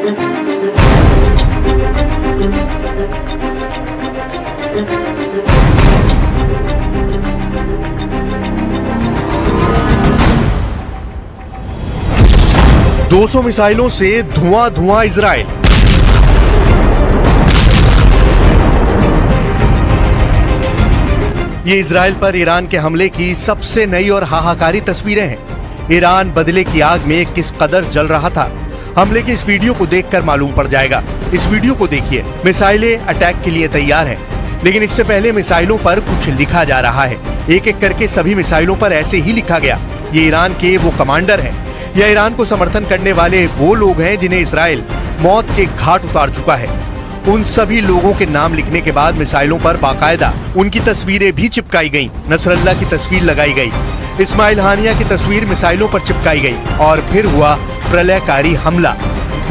$200 मिसाइलों से धुआं इजराइल। ये इजराइल पर ईरान के हमले की सबसे नई और हाहाकारी तस्वीरें हैं। ईरान बदले की आग में किस कदर जल रहा था, हमले की इस वीडियो को देखकर मालूम पड़ जाएगा। इस वीडियो को देखिए। मिसाइलें अटैक के लिए तैयार हैं, लेकिन इससे पहले मिसाइलों पर कुछ लिखा जा रहा है। एक एक करके सभी मिसाइलों पर ऐसे ही लिखा गया। ये ईरान के वो कमांडर हैं या ईरान को समर्थन करने वाले वो लोग हैं जिन्हें इजराइल मौत के घाट उतार चुका है। उन सभी लोगों के नाम लिखने के बाद मिसाइलों पर बाकायदा उनकी तस्वीरें भी चिपकाई गईं। नसरल्ला की तस्वीर लगाई गई, इस्माइल हानिया की तस्वीर मिसाइलों पर चिपकाई गई और फिर हुआ प्रलयकारी हमला।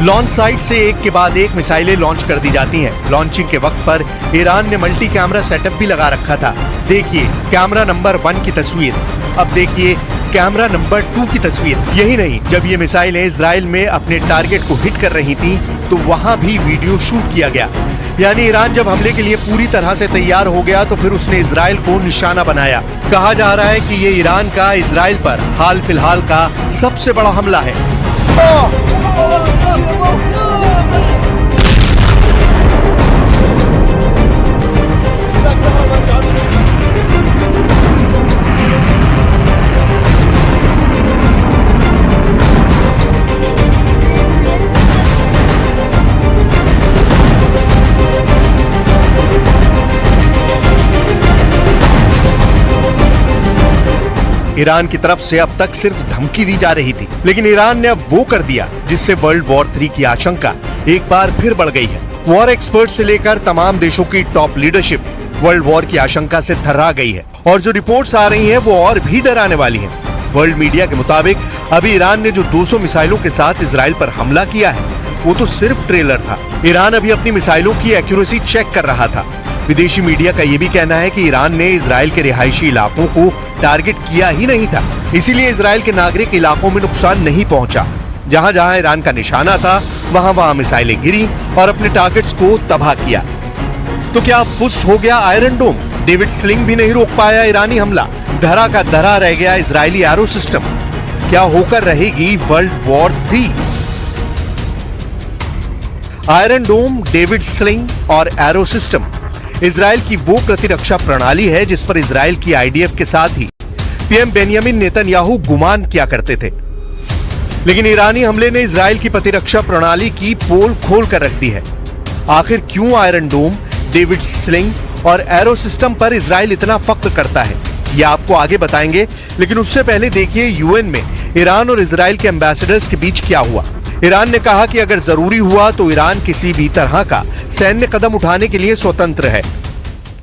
लॉन्च साइट से एक के बाद एक मिसाइलें लॉन्च कर दी जाती हैं। लॉन्चिंग के वक्त पर ईरान ने मल्टी कैमरा सेटअप भी लगा रखा था। देखिए कैमरा नंबर 1 की तस्वीर, अब देखिए कैमरा नंबर 2 की तस्वीर। यही नहीं, जब ये मिसाइलें इजराइल में अपने टारगेट को हिट कर रही थीं, तो वहां भी वीडियो शूट किया गया। यानी ईरान जब हमले के लिए पूरी तरह से तैयार हो गया तो फिर उसने इजराइल को निशाना बनाया। कहा जा रहा है कि ये ईरान का इजराइल पर हाल फिलहाल का सबसे बड़ा हमला है। ईरान की तरफ से अब तक सिर्फ धमकी दी जा रही थी, लेकिन ईरान ने अब वो कर दिया जिससे वर्ल्ड वॉर 3 की आशंका एक बार फिर बढ़ गई है। वॉर एक्सपर्ट से लेकर तमाम देशों की टॉप लीडरशिप वर्ल्ड वॉर की आशंका से थर्रा गई है और जो रिपोर्ट्स आ रही हैं वो और भी डराने वाली हैं। वर्ल्ड मीडिया के मुताबिक अभी ईरान ने जो 200 मिसाइलों के साथ इजराइल पर हमला किया है वो तो सिर्फ ट्रेलर था। ईरान अभी अपनी मिसाइलों की एक्यूरेसी चेक कर रहा था। विदेशी मीडिया का ये भी कहना है कि ईरान ने इजराइल के रिहायशी इलाकों को टारगेट किया ही नहीं था, इसीलिए इजराइल के नागरिक इलाकों में नुकसान नहीं पहुंचा। जहां जहां ईरान का निशाना था वहां वहां मिसाइलें गिरी और अपने टारगेट्स को तबाह किया। तो क्या फुस हो गया आयरन डोम? डेविड स्लिंग भी नहीं रोक पाया ईरानी हमला। धरा का धरा रह गया इजरायली एरो सिस्टम। क्या होकर रहेगी वर्ल्ड वॉर 3? आयरन डोम, डेविड स्लिंग और एरो सिस्टम इजराइल की वो प्रतिरक्षा प्रणाली है जिस पर इजराइल की आईडीएफ के साथ ही पीएम बेंयामिन नेतन्याहू गुमान किया करते थे। लेकिन ईरानी हमले ने इजराइल की प्रतिरक्षा प्रणाली की पोल खोल कर रख दी है। आखिर क्यों आयरन डोम, डेविड स्लिंग और एरो सिस्टम पर इजराइल इतना फख्र करता है, ये आपको आगे बताएंगे। लेकिन उससे पहले देखिए यूएन में ईरान और इजराइल के एम्बेसडर्स के बीच क्या हुआ। ईरान ने कहा कि अगर जरूरी हुआ तो ईरान किसी भी तरह का सैन्य कदम उठाने के लिए स्वतंत्र है।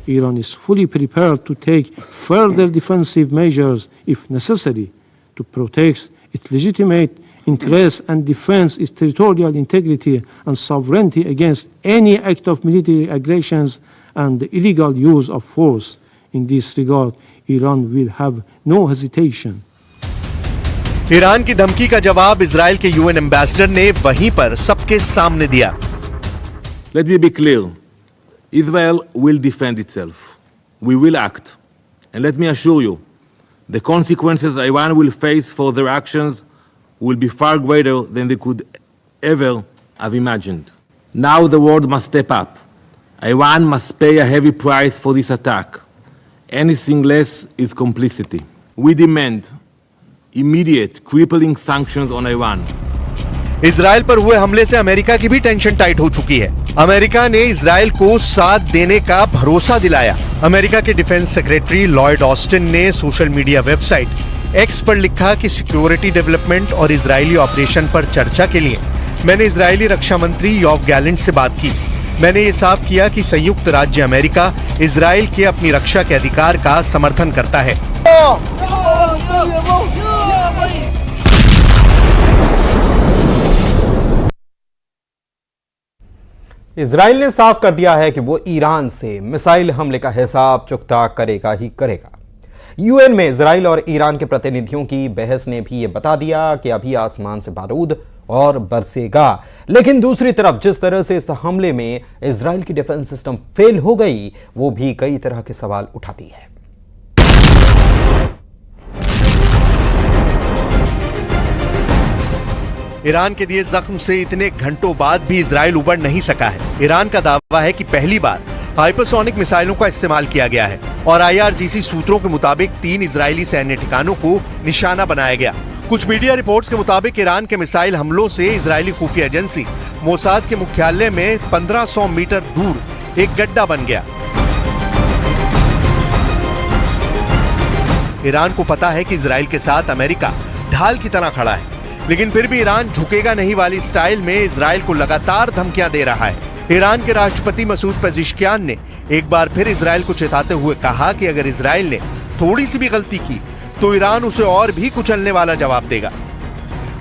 Iran is fully prepared to take further defensive measures if necessary to protect its legitimate interests and defend its territorial integrity and sovereignty against any act of military aggressions and the illegal use of force. In this regard, Iran will have no hesitation. Iran की धमकी का जवाब Israel के UN ambassador ने वहीं पर सबके सामने दिया। Let me be clear. Israel will defend itself. We will act. And let me assure you, the consequences Iran will face for their actions will be far greater than they could ever have imagined. Now the world must step up. Iran must pay a heavy price for this attack. Anything less is complicity. We demand immediate crippling sanctions on Iran. Israel पर हुए हमले से America की भी tension tight हो चुकी है। America ने इजराइल को साथ देने का भरोसा दिलाया। अमेरिका के डिफेंस सेक्रेटरी लॉयड ऑस्टिन ने सोशल मीडिया वेबसाइट एक्स पर लिखा कि सिक्योरिटी डेवलपमेंट और इजरायली ऑपरेशन पर चर्चा के लिए मैंने इजरायली रक्षा मंत्री योव गैलेंट से बात की। मैंने ये साफ किया कि संयुक्त राज्य अमेरिका इजराइल के अपनी रक्षा के अधिकार का समर्थन करता है। इजराइल ने साफ कर दिया है कि वो ईरान से मिसाइल हमले का हिसाब चुकता करेगा ही करेगा। यूएन में इजराइल और ईरान के प्रतिनिधियों की बहस ने भी ये बता दिया कि अभी आसमान से बारूद और बरसेगा। लेकिन दूसरी तरफ जिस तरह से इस हमले में इजराइल की डिफेंस सिस्टम फेल हो गई, वो भी कई तरह के सवाल उठाती है। ईरान के दिए जख्म से इतने घंटों बाद भी इजराइल उबर नहीं सका है। ईरान का दावा है कि पहली बार हाइपरसोनिक मिसाइलों का इस्तेमाल किया गया है और IRGC सूत्रों के मुताबिक 3 इजरायली सैन्य ठिकानों को निशाना बनाया गया। कुछ मीडिया रिपोर्ट्स के मुताबिक ईरान के मिसाइल हमलों से इजरायली खुफिया एजेंसी मोसाद के मुख्यालय में 1500 मीटर दूर एक गड्ढा बन गया। ईरान को पता है कि इजराइल के साथ अमेरिका ढाल की तरह खड़ा है, लेकिन फिर भी ईरान झुकेगा नहीं वाली स्टाइल में इजराइल को लगातार धमकियां दे रहा है। ईरान के राष्ट्रपति मसूद पेजिशकियान ने एक बार फिर इजराइल को चेताते हुए कहा कि अगर इजराइल ने थोड़ी सी भी गलती की तो ईरान उसे और भी कुचलने वाला जवाब देगा।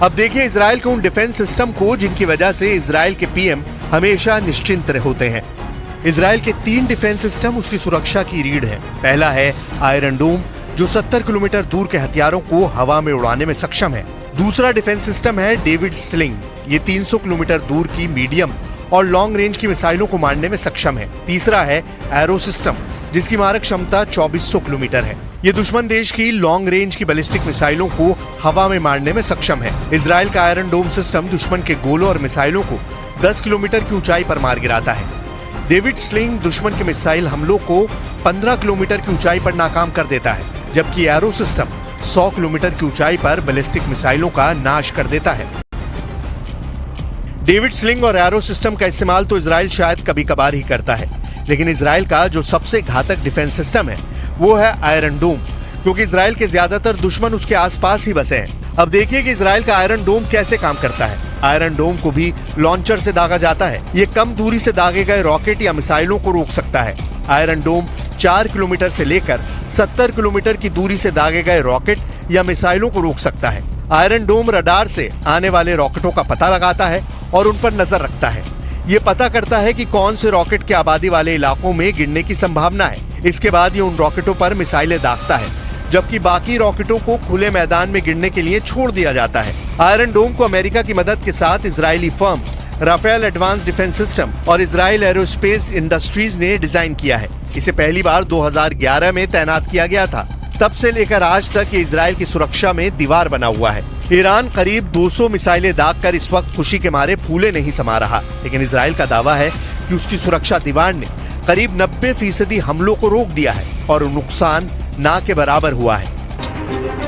अब देखिए इजराइल के उन डिफेंस सिस्टम को जिनकी वजह से इजराइल के PM हमेशा निश्चिंत होते हैं। इजराइल के 3 डिफेंस सिस्टम उसकी सुरक्षा की रीढ़ है। पहला है आयरन डोम, जो 70 किलोमीटर दूर के हथियारों को हवा में उड़ाने में सक्षम है। दूसरा डिफेंस सिस्टम है डेविड स्लिंग, ये 300 किलोमीटर दूर की मीडियम और लॉन्ग रेंज की मिसाइलों को मारने में सक्षम है। तीसरा है एरो सिस्टम, जिसकी मारक क्षमता 2400 किलोमीटर है। ये दुश्मन देश की लॉन्ग रेंज की बैलिस्टिक मिसाइलों को हवा में मारने में सक्षम है। इजराइल का आयरन डोम सिस्टम दुश्मन के गोलों और मिसाइलों को 10 किलोमीटर की ऊंचाई पर मार गिराता है। डेविड स्लिंग दुश्मन के मिसाइल हमलों को 15 किलोमीटर की ऊंचाई पर नाकाम कर देता है, जबकि एरो सिस्टम 100 किलोमीटर की ऊंचाई पर बैलिस्टिक मिसाइलों का नाश कर देता है। डेविड स्लिंग और एरो सिस्टम का इस्तेमाल तो इजराइल शायद कभी कभार ही करता है, लेकिन इजराइल का जो सबसे घातक डिफेंस सिस्टम है वो है आयरन डोम, क्योंकि इजराइल के ज्यादातर दुश्मन उसके आसपास ही बसे हैं। अब देखिए कि इजराइल का आयरन डोम कैसे काम करता है। आयरन डोम को भी लॉन्चर से दागा जाता है। ये कम दूरी से दागे गए रॉकेट या मिसाइलों को रोक सकता है। आयरन डोम 4 किलोमीटर से लेकर 70 किलोमीटर की दूरी से दागे गए रॉकेट या मिसाइलों को रोक सकता है। आयरन डोम रडार से आने वाले रॉकेटों का पता लगाता है और उन पर नजर रखता है। ये पता करता है कि कौन से रॉकेट के आबादी वाले इलाकों में गिरने की संभावना है। इसके बाद ये उन रॉकेटों पर मिसाइलें दागता है, जबकि बाकी रॉकेटों को खुले मैदान में गिरने के लिए छोड़ दिया जाता है। आयरन डोम को अमेरिका की मदद के साथ Israeli firm Rafael Advanced Defense Systems और इजराइल एरोस्पेस इंडस्ट्रीज ने डिजाइन किया है। इसे पहली बार 2011 में तैनात किया गया था। तब से लेकर आज तक ये इजराइल की सुरक्षा में दीवार बना हुआ है। ईरान करीब 200 मिसाइलें दागकर इस वक्त खुशी के मारे फूले नहीं समा रहा, लेकिन इजराइल का दावा है कि उसकी सुरक्षा दीवार ने करीब 90% हमलों को रोक दिया है और नुकसान ना के बराबर हुआ है।